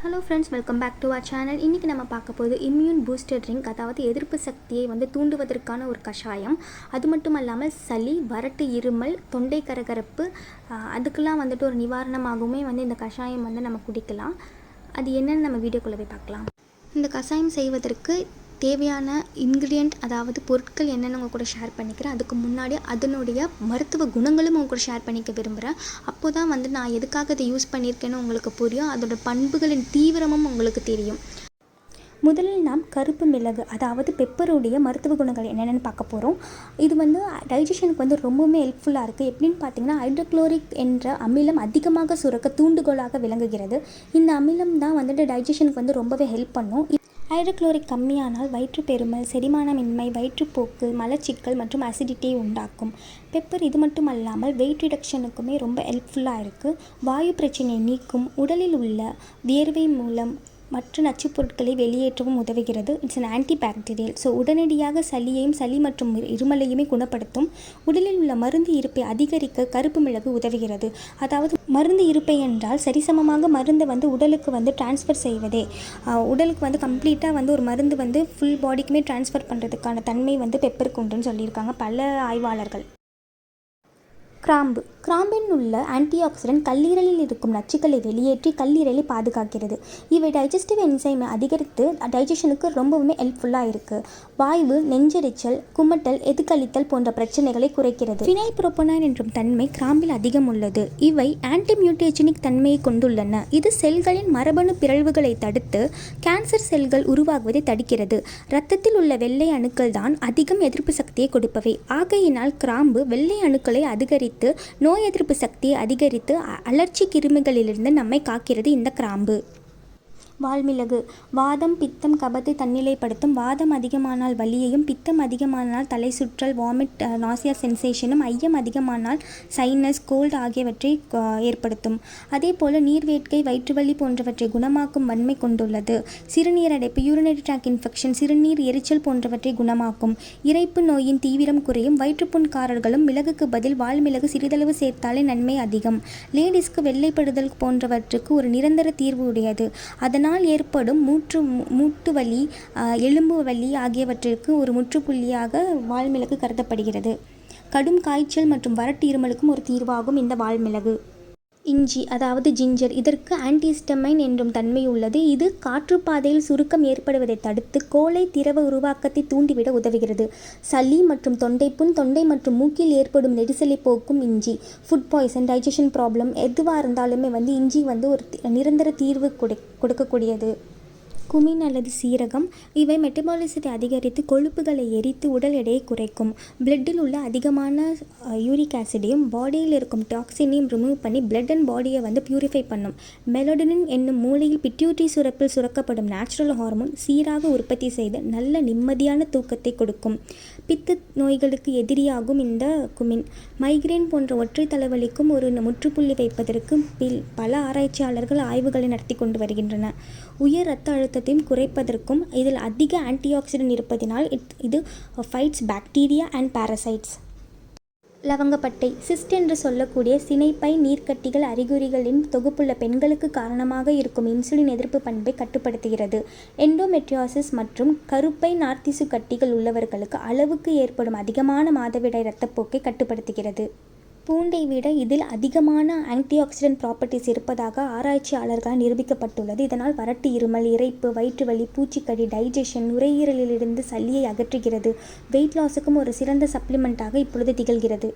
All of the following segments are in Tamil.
Hello friends, welcome back to our channel. இன்றைக்கி நம்ம பார்க்க போகுது இம்யூன் பூஸ்டர் ட்ரிங்க், அதாவது எதிர்ப்பு சக்தியை தூண்டுவதற்கான ஒரு கஷாயம். அது மட்டும் இல்லாமல் சளி, வறட்டு, இருமல், தொண்டை கரகரப்பு அதுக்கெல்லாம் ஒரு நிவாரணமாகவுமே இந்த கஷாயம் நம்ம குடிக்கலாம். அது என்னென்னு நம்ம வீடியோக்குள்ளே போய் பார்க்கலாம். இந்த கஷாயம் செய்வதற்கு தேவையான இன்க்ரீடியண்ட், அதாவது பொருட்கள் என்னென்னு உங்கள் கூட ஷேர் பண்ணிக்கிறேன். அதுக்கு முன்னாடி அதனுடைய மருத்துவ குணங்களும் உங்கள் கூட ஷேர் பண்ணிக்க விரும்புகிறேன். அப்போ தான் நான் எதுக்காக இதை யூஸ் பண்ணியிருக்கேன்னு உங்களுக்கு புரியும். அதோட பண்புகளின் தீவிரமும் உங்களுக்கு தெரியும். முதலில் நாம் கருப்பு மிளகு, அதாவது பெப்பருடைய மருத்துவ குணங்கள் என்னென்னு பார்க்க போகிறோம். இது டைஜஷனுக்கு ரொம்பவுமே ஹெல்ப்ஃபுல்லாக இருக்குது. எப்படின்னு பார்த்தீங்கன்னா, ஹைட்ரோக்ளோரிக் என்ற அமிலம் அதிகமாக சுரக்க தூண்டுகோலாக விளங்குகிறது. இந்த அமிலம் தான் டைஜஷனுக்கு ரொம்பவே ஹெல்ப் பண்ணும். ஹைட்ரோக்ளோரிக் கம்மியானால் வயிற்றுப்பெருமல், செரிமானமின்மை, வயிற்றுப்போக்கு, மலச்சிக்கல் மற்றும் அசிடிட்டியை உண்டாக்கும். பெப்பர் இது மட்டும் அல்லாமல் வெயிட் ரிடக்ஷனுக்குமே ரொம்ப ஹெல்ப்ஃபுல்லாக இருக்குது. வாயு பிரச்சனையை நீக்கும். உடலில் உள்ள வியர்வை மூலம் மற்ற நச்சுப் பொருட்களை வெளியேற்றவும் உதவுகிறது. It's an anti bacterial. So உடனடியாக சளி மற்றும் இருமலையுமே குணப்படுத்தும். உடலில் உள்ள மருந்து இருப்பை அதிகரிக்க கருப்பு மிளகு உதவுகிறது. அதாவது மருந்து இருப்பை என்றால் சரிசமமாக மருந்தை உடலுக்கு டிரான்ஸ்ஃபர் செய்வதே. உடலுக்கு கம்ப்ளீட்டாக ஒரு மருந்து ஃபுல் பாடிக்குமே டிரான்ஸ்ஃபர் பண்ணுறதுக்கான தன்மை பெப்பருக்கு உண்டுன்னு சொல்லியிருக்காங்க பல ஆய்வாளர்கள். கிராம்பின் உள்ள ஆன்டி ஆக்சிடென்ட் கல்லீரலில் இருக்கும் நச்சுக்களை வெளியேற்றி கல்லீரலை பாதுகாக்கிறது. இவை டைஜஸ்டிவ் என்சைமை அதிகரித்து டைஜஷனுக்கு ரொம்பவுமே ஹெல்ப்ஃபுல்லாக இருக்குது. வாய்வு, நெஞ்செரிச்சல், குமட்டல், எதுக்களித்தல் போன்ற பிரச்சனைகளை குறைக்கிறது. ஃபினைல்ப்ரோபனைன் என்றும் தன்மை கிராம்பில் அதிகம் உள்ளது. இவை ஆன்டி மியூட்டேஜெனிக் தன்மையை கொண்டுள்ளன. இது செல்களின் மரபணு பிறழ்வுகளை தடுத்து கேன்சர் செல்கள் உருவாகுவதை தடுக்கிறது. இரத்தத்தில் உள்ள வெள்ளை அணுக்கள் தான் அதிகம் எதிர்ப்பு சக்தியை கொடுப்பவை. ஆகையினால் கிராம்பு வெள்ளை அணுக்களை அதிகரித்து நோய் எதிர்ப்பு சக்தியை அதிகரித்து அலர்ச்சி கிருமிகளிலிருந்து நம்மை காக்கிறது. இந்த கிராம்பு. வால்மிளகு வாதம், பித்தம், கபத்தை தன்னிலைப்படுத்தும். வாதம் அதிகமானால் வலியையும், பித்தம் அதிகமானால் தலை சுற்றல், வாமிட், நாசியா சென்சேஷனும், ஐயம் அதிகமானால் சைனஸ், கோல்டு ஆகியவற்றை ஏற்படுத்தும். அதே போல் நீர்வேட்கை, வயிற்றுவலி போன்றவற்றை குணமாக்கும் வன்மை கொண்டுள்ளது. சிறுநீரடைப்பு, யூரினரி ட்ராக் இன்ஃபெக்ஷன், சிறுநீர் எரிச்சல் போன்றவற்றை குணமாக்கும். இரைப்பு நோயின் தீவிரம் குறையும். வயிற்றுப்புண்காரர்களும் மிளகுக்கு பதில் வால்மிளகு சிறிதளவு சேர்த்தாலே நன்மை அதிகம். லேடிஸ்க்கு வெள்ளைப்படுதல் போன்றவற்றுக்கு ஒரு நிரந்தர தீர்வு உடையது. அதனால் ஏற்படும் மூட்டு வலி, எலும்பு வலி ஆகியவற்றிற்கு ஒரு முற்றுப்புள்ளியாக வால்மிளகு கருதப்படுகிறது. கடும் காய்ச்சல் மற்றும் வறட்டு இருமலுக்கும் ஒரு தீர்வாகும் இந்த வால்மிளகு. இஞ்சி, அதாவது ஜிஞ்சர், இதற்கு ஆன்டிஹிஸ்டமைன் என்றும் தன்மை உள்ளது. இது காற்றுப்பாதையில் சுருக்கம் ஏற்படுவதை தடுத்து கோழை திரவ உருவாக்கத்தை தூண்டிவிட உதவுகிறது. சளி மற்றும் தொண்டைப்புண், தொண்டை மற்றும் மூக்கில் ஏற்படும் நெரிசலை போக்கும் இஞ்சி. ஃபுட் பாய்சன், டைஜஷன் ப்ராப்ளம் எதுவாக இருந்தாலுமே இஞ்சி ஒரு நிரந்தர தீர்வு கொடுக்கக்கூடியது. குமின் அல்லது சீரகம், இவை மெட்டபாலிசத்தை அதிகரித்து கொழுப்புகளை எரித்து உடல் எடையை குறைக்கும். பிளட்டில் உள்ள அதிகமான யூரிக் ஆசிடையும் பாடியில் இருக்கும் டாக்ஸினையும் ரிமூவ் பண்ணி பிளட் அண்ட் பாடியை பியூரிஃபை பண்ணும். மெலடோனின் என்னும் மூளையில் பிட்யூட்டரி சுரப்பில் சுரக்கப்படும் நேச்சுரல் ஹார்மோன் சீராக உற்பத்தி செய்து நல்ல நிம்மதியான தூக்கத்தை கொடுக்கும். பித்த நோய்களுக்கு எதிரியாகும் இந்த குமின். மைக்ரேன் போன்ற ஒற்றை தலைவலிக்கும் ஒரு முற்றுப்புள்ளி வைப்பதற்கு பல ஆராய்ச்சியாளர்கள் ஆய்வுகளை நடத்தி கொண்டு வருகின்றன. உயர் இரத்த அழுத்தத்தையும் குறைப்பதற்கும் இதில் அதிக ஆன்டிஆக்சிடென்ட் இருப்பதினால் இது ஃபைட்ஸ் பாக்டீரியா அண்ட் பாரசைட்ஸ். லவங்கப்பட்டை, சிஸ்ட் என்று சொல்லக்கூடிய சினைப்பை நீர்க்கட்டிகள் அறிகுறிகளின் தொகுப்புள்ள பெண்களுக்கு காரணமாக இருக்கும் இன்சுலின் எதிர்ப்பு பண்பை கட்டுப்படுத்துகிறது. எண்டோமெட்ரியோசிஸ் மற்றும் கருப்பை நார்த்திசு கட்டிகள் உள்ளவர்களுக்கு அளவுக்கு ஏற்படும் அதிகமான மாதவிடாய் இரத்தப்போக்கை கட்டுப்படுத்துகிறது. பூண்டை விட இதில் அதிகமான ஆன்டிஆக்சிடென்ட் ப்ராப்பர்ட்டிஸ் இருப்பதாக ஆராய்ச்சியாளர்களால் நிரூபிக்கப்பட்டுள்ளது. இதனால் வறட்டு இருமல், இரைப்பு, வயிற்றுவலி, பூச்சிக்கடி, டைஜஷன், நுரையீரலிலிருந்து சளியை அகற்றுகிறது. வெயிட் லாஸுக்கும் ஒரு சிறந்த சப்ளிமெண்ட்டாக இப்பொழுது திகழ்கிறது.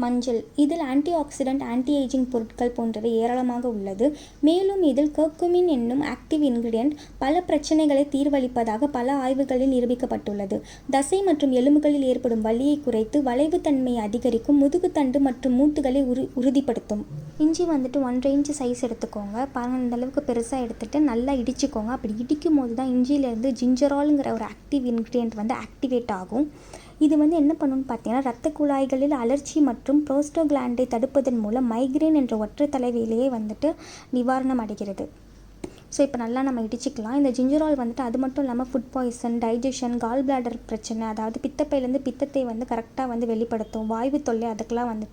மஞ்சள், இதில் ஆன்டிஆக்சிடென்ட், ஆன்டி ஏஜிங் பொருட்கள் போன்றவை ஏராளமாக உள்ளது. மேலும் இதில் கர்குமின் என்னும் ஆக்டிவ் இன்கிரிடியன்ட் பல பிரச்சனைகளை தீர்வளிப்பதாக பல ஆய்வுகளில் நிரூபிக்கப்பட்டுள்ளது. தசை மற்றும் எலும்புகளில் ஏற்படும் வலியை குறைத்து வளைவுத்தன்மையை அதிகரிக்கும். முதுகுத்தண்டு மற்றும் மூட்டுகளை உறுதிப்படுத்தும். இஞ்சி 1.5 இன்ச் சைஸ் எடுத்துக்கோங்க. பாருங்கள், இந்த அளவுக்கு பெருசாக எடுத்துகிட்டு நல்லா இடிச்சுக்கோங்க. அப்படி இடிக்கும் போது தான் இஞ்சியிலேருந்து ஜிஞ்சரால்ங்கிற ஒரு ஆக்டிவ் இன்கிரிடியன்ட் ஆக்டிவேட் ஆகும். இது என்ன பண்ணணும்னு பார்த்தீங்கன்னா, இரத்த குழாய்களில் அலர்ச்சி மற்றும் ப்ரோஸ்டோகிளாண்டை தடுப்பதன் மூலம் மைக்ரேன் என்ற ஒற்றை தலைவலியை நிவாரணம் அடைகிறது. ஸோ இப்போ நல்லா நம்ம இடிச்சிக்கலாம். இந்த ஜிஞ்சரால் அது மட்டும் இல்லாமல் food poison, digestion, gall bladder பிரச்சனை, அதாவது பித்தப்பையிலேருந்து பித்தத்தை கரெக்டாக வெளிப்படுத்தும். வாய்வு தொல்லை அதுக்கெலாம்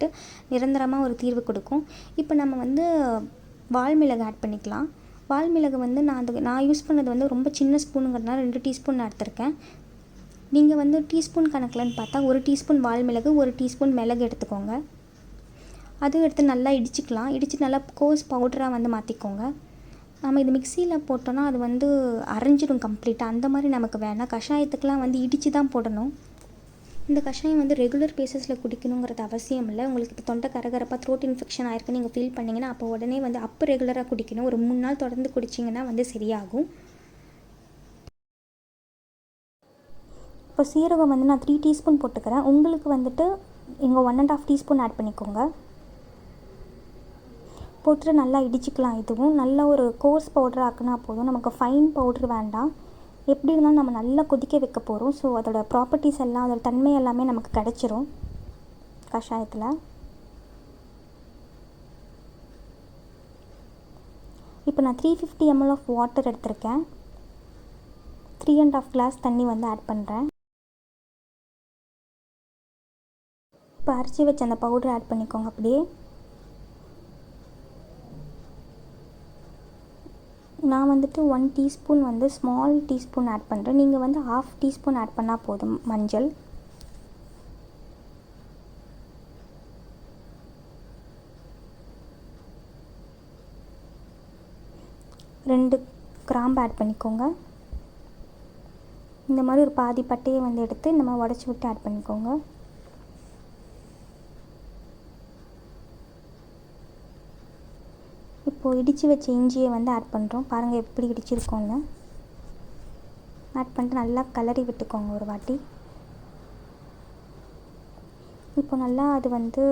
நிரந்தரமாக ஒரு தீர்வு கொடுக்கும். இப்போ நம்ம வால்மிளகு ஆட் பண்ணிக்கலாம். வால்மிளகு வந்து நான் யூஸ் பண்ணது வந்து ரொம்ப சின்ன ஸ்பூனுங்கிறதுனால 2 டீஸ்பூன் நான் எடுத்திருக்கேன். நீங்கள் வந்து டீஸ்பூன் கணக்கில்னு பார்த்தா 1 டீஸ்பூன் வால்மிளகு, 1 டீஸ்பூன் மிளகு எடுத்துக்கோங்க. அதுவும் எடுத்து நல்லா இடிச்சிக்கலாம். இடித்து நல்லா கோர்ஸ் பவுடராக வந்து மாற்றிக்கோங்க. நம்ம இது மிக்சியில் போட்டோன்னா அது வந்து அரைஞ்சிடும் கம்ப்ளீட்டாக. அந்த மாதிரி நமக்கு வேணாம். கஷாயத்துக்கெலாம் வந்து இடித்து தான் போடணும். இந்த கஷாயம் வந்து ரெகுலர் பேஸஸில் குடிக்கணுங்கிறது அவசியம் இல்லை. உங்களுக்கு இப்போ தொண்டை கரகரப்பாக த்ரோட் இன்ஃபெக்ஷன் ஆயிருக்குன்னு நீங்கள் ஃபீல் பண்ணிங்கன்னா அப்போ உடனே வந்து ரெகுலராக குடிக்கணும். ஒரு 3 நாள் தொடர்ந்து குடிச்சிங்கன்னா வந்து சரியாகும். இப்போ சீரகம் வந்து நான் 3 டீஸ்பூன் போட்டுக்கிறேன். உங்களுக்கு வந்துட்டு இங்கே 1.5 டீஸ்பூன் ஆட் பண்ணிக்கோங்க. போட்டுட்டு நல்லா இடிச்சிக்கலாம். இதுவும் நல்ல ஒரு கோர்ஸ் பவுடர் ஆக்குனா போதும். நமக்கு ஃபைன் பவுட்ரு வேண்டாம். எப்படி இருந்தாலும் நம்ம நல்லா கொதிக்க வைக்க போகிறோம். ஸோ அதோட ப்ராப்பர்ட்டிஸ் எல்லாம், அதோட தன்மை எல்லாமே நமக்கு கிடச்சிரும் கஷாயத்தில். இப்போ நான் 350 ml ஆஃப் வாட்டர் எடுத்திருக்கேன். 3.5 கிளாஸ் தண்ணி வந்து ஆட் பண்ணுறேன். இப்போ அரைச்சி வச்ச அந்த பவுடர் ஆட் பண்ணிக்கோங்க. அப்படியே நான் வந்துட்டு 1 டீஸ்பூன் வந்து ஸ்மால் டீஸ்பூன் ஆட் பண்ணுறேன். நீங்கள் வந்து 1/2 டீஸ்பூன் ஆட் பண்ணால் போதும் மஞ்சள். ரெண்டு கிராம்பு ஆட் பண்ணிக்கோங்க. இந்த மாதிரி ஒரு பாதி பட்டையை வந்து எடுத்து இந்த மாதிரி உடச்சி விட்டு ஆட் பண்ணிக்கோங்க. இப்போது இடித்து வச்ச இஞ்சியை வந்து ஆட் பண்ணுறோம். பாருங்கள் எப்படி இடிச்சிருக்கோன்னு. ஆட் பண்ணிட்டு நல்லா கிளறி விட்டுக்கோங்க ஒரு வாட்டி. இப்போ நல்லா அது வந்து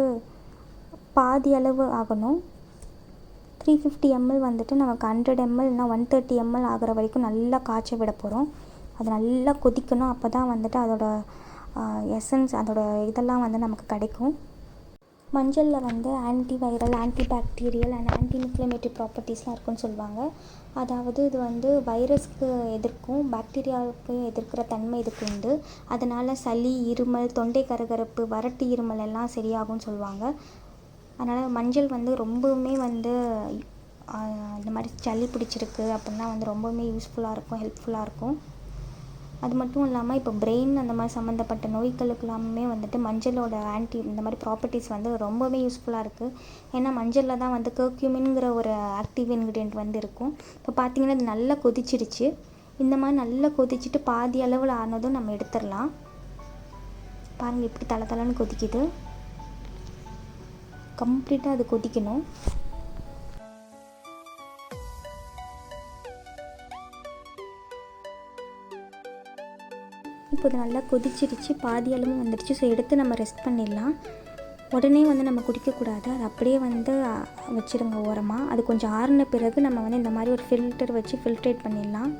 பாதி அளவு ஆகணும். 350 ml வந்துட்டு நமக்கு 100 ml இல்லைனா 130 ml ஆகிற வரைக்கும் நல்லா காய்ச்ச விட போகிறோம். அது நல்லா கொதிக்கணும். அப்போ தான் வந்துட்டு அதோட எசன்ஸ், அதோட இதெல்லாம் வந்து நமக்கு கிடைக்கும். மஞ்சளில் வந்து anti viral, anti bacterial and anti inflammatory ப்ராப்பர்ட்டிஸ்லாம் இருக்குன்னு சொல்லுவாங்க. அதாவது இது வந்து வைரஸ்க்கு எதிர்க்கும், பாக்டீரியாவுக்கு எதிர்க்கிற தன்மை இதுக்கு உண்டு. அதனால் சளி, இருமல், தொண்டை கரகரப்பு, வறட்டு இருமல் எல்லாம் சரியாகும்னு சொல்லுவாங்க. அதனால் மஞ்சள் வந்து ரொம்பவுமே வந்து இந்த மாதிரி சளி பிடிச்சிருக்கு அப்படின்னா வந்து ரொம்பவுமே யூஸ்ஃபுல்லாக இருக்கும், ஹெல்ப்ஃபுல்லாக இருக்கும். அது மட்டும் இல்லாமல் இப்போ பிரெயின் அந்த மாதிரி சம்மந்தப்பட்ட நோய்களுக்கெல்லாமே வந்துட்டு மஞ்சளோட இந்த மாதிரி ப்ராப்பர்ட்டிஸ் வந்து ரொம்பவே யூஸ்ஃபுல்லாக இருக்குது. ஏன்னா மஞ்சளில் தான் வந்து கர்க்யூமின்ங்கிற ஒரு ஆக்டிவ் இன்க்ரீடியன்ட் வந்து இருக்கும். இப்போ பார்த்திங்கன்னா இது நல்லா கொதிச்சிருச்சு. இந்த மாதிரி நல்லா கொதிச்சுட்டு பாதி அளவில் ஆனதும் நம்ம எடுத்துடலாம். பாருங்கள் எப்படி தளன்னு கொதிக்குது. கம்ப்ளீட்டாக அது கொதிக்கணும். இப்போ இது நல்லா கொதிச்சிருச்சு, பாதி அளவு வந்துடுச்சு. ஸோ எடுத்து நம்ம ரெஸ்ட் பண்ணிடலாம். உடனே வந்து நம்ம குடிக்கக்கூடாது. அது அப்படியே வந்து வச்சுருங்க ஓரமாக. அது கொஞ்சம் ஆறின பிறகு நம்ம வந்து இந்த மாதிரி ஒரு ஃபில்டர் வச்சு ஃபில்ட்ரேட் பண்ணிடலாம்.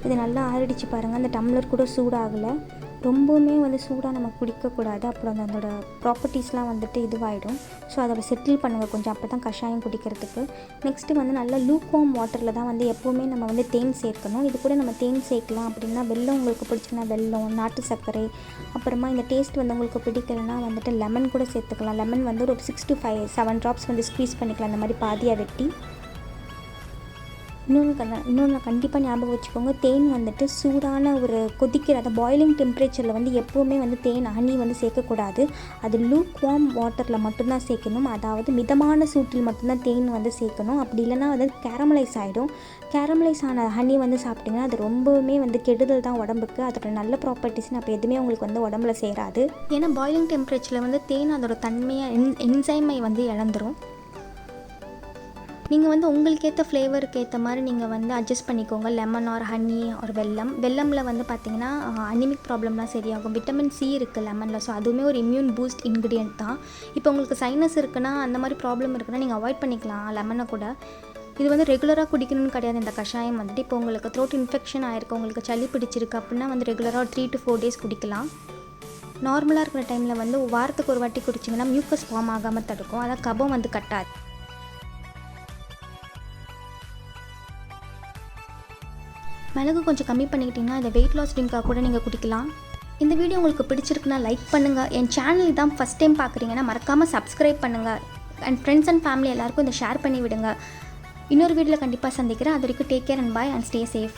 இது நல்லா ஆறிடுச்சு பாருங்கள். அந்த டம்ளர் கூட சூடாகலை. ரொம்பவுமே வந்து சூடாக நம்ம குடிக்கக்கூடாது. அப்புறம் அதோட ப்ராப்பர்ட்டிஸ்லாம் வந்துட்டு இதுவாகிடும். ஸோ அதோட செட்டில் பண்ணுங்கள் கொஞ்சம், அப்போ தான் கஷாயம் குடிக்கிறதுக்கு. நெக்ஸ்ட்டு வந்து நல்லா லூக்வார்ம் வாட்டரில் தான் வந்து எப்போவுமே நம்ம வந்து தேன் சேர்க்கணும். இது கூட நம்ம தேன் சேர்க்கலாம். அப்படின்னா வெல்லம் உங்களுக்கு பிடிச்சிங்கன்னா வெல்லம், நாட்டு சர்க்கரை, அப்புறமா இந்த டேஸ்ட் வந்து உங்களுக்கு பிடிக்கலைன்னா வந்துட்டு லெமன் கூட சேர்த்துக்கலாம். லெமன் வந்து ஒரு 6 to 7 ட்ராப்ஸ் வந்து ஸ்க்வீஸ் பண்ணிக்கலாம், அந்த மாதிரி பாதியாக வெட்டி. இன்னொன்று கண்டிப்பாக ஞாபகம் வச்சுக்கோங்க, தேன் வந்துட்டு சூடான ஒரு கொதிக்கிற அந்த பாயிலிங் டெம்பரேச்சரில் வந்து எப்போவுமே வந்து தேன் ஹனி வந்து சேர்க்கக்கூடாது. அது லூக் வார்ம் வாட்டரில் மட்டும்தான் சேர்க்கணும். அதாவது மிதமான சூட்டில் மட்டும்தான் தேன் வந்து சேர்க்கணும். அப்படி இல்லைனா அது கேரமலைஸ் ஆகிடும். கேரமலைஸ் ஆன ஹனி வந்து சாப்பிட்டிங்கன்னா அது ரொம்பவுமே வந்து கெடுதல் தான் உடம்புக்கு. அதோட நல்ல ப்ராப்பர்ட்டிஸ்னு அப்போ எதுவுமே உங்களுக்கு வந்து உடம்புல சேராது. ஏன்னா பாயிலிங் டெம்பரேச்சரில் வந்து தேன் அதோட தன்மையை என்சைமை வந்து இழந்துரும். நீங்கள் வந்து உங்களுக்கு ஏற்ற ஃப்ளேவருக்கு ஏற்ற மாதிரி நீங்கள் வந்து அட்ஜஸ்ட் பண்ணிக்கோங்க. லெமன் ஆர் ஹனி ஆர் வெல்லமில் வந்து பார்த்திங்கன்னா அனிமிக் ப்ராப்ளம்லாம் சரியாகும். விட்டமின் சி இருக்குது லெமனில். ஸோ அதுவுமே ஒரு இம்யூன் பூஸ்ட் இன்க்ரீடியன்ட் தான். இப்போ உங்களுக்கு சைனஸ் இருக்குன்னா, அந்த மாதிரி ப்ராப்ளம் இருக்குன்னா நீங்கள் அவாய்ட் பண்ணிக்கலாம் லெமனை கூட. இது வந்து ரெகுலராக குடிக்கணும்னு கிடையாது இந்த கஷாயம் வந்துட்டு. இப்போ உங்களுக்கு த்ரோட் இன்ஃபெக்ஷன் ஆகிருக்கு, உங்களுக்கு சளி பிடிச்சிருக்கு அப்படின்னா வந்து ரெகுலராக 3 to 4 days குடிக்கலாம். நார்மலாக இருக்கிற டைமில் வந்து வாரத்துக்கு ஒரு வாட்டி குடிச்சிங்கன்னா மியூக்கஸ் ஃபார்ம் ஆகாமல் தடுக்கும். அதான் கபம் வந்து கட்டாது. மிளகு கொஞ்சம் கம்மி பண்ணிக்கிட்டிங்கன்னா இதை வெயிட் லாஸ் ட்ரிங்காக கூட நீங்கள் குடிக்கலாம். இந்த வீடியோ உங்களுக்கு பிடிச்சிருக்குன்னா லைக் பண்ணுங்கள். என் சேனல் தான் ஃபஸ்ட் டைம் பார்க்குறீங்கன்னா மறக்காமல் சப்ஸ்கிரைப் பண்ணுங்கள். அண்ட் ஃப்ரெண்ட்ஸ் அண்ட் ஃபேமிலி எல்லாருக்கும் இதை ஷேர் பண்ணி விடுங்க. இன்னொரு வீடியோவில் கண்டிப்பாக சந்திக்கிறேன். அது வரைக்கும் take care and bye and stay safe.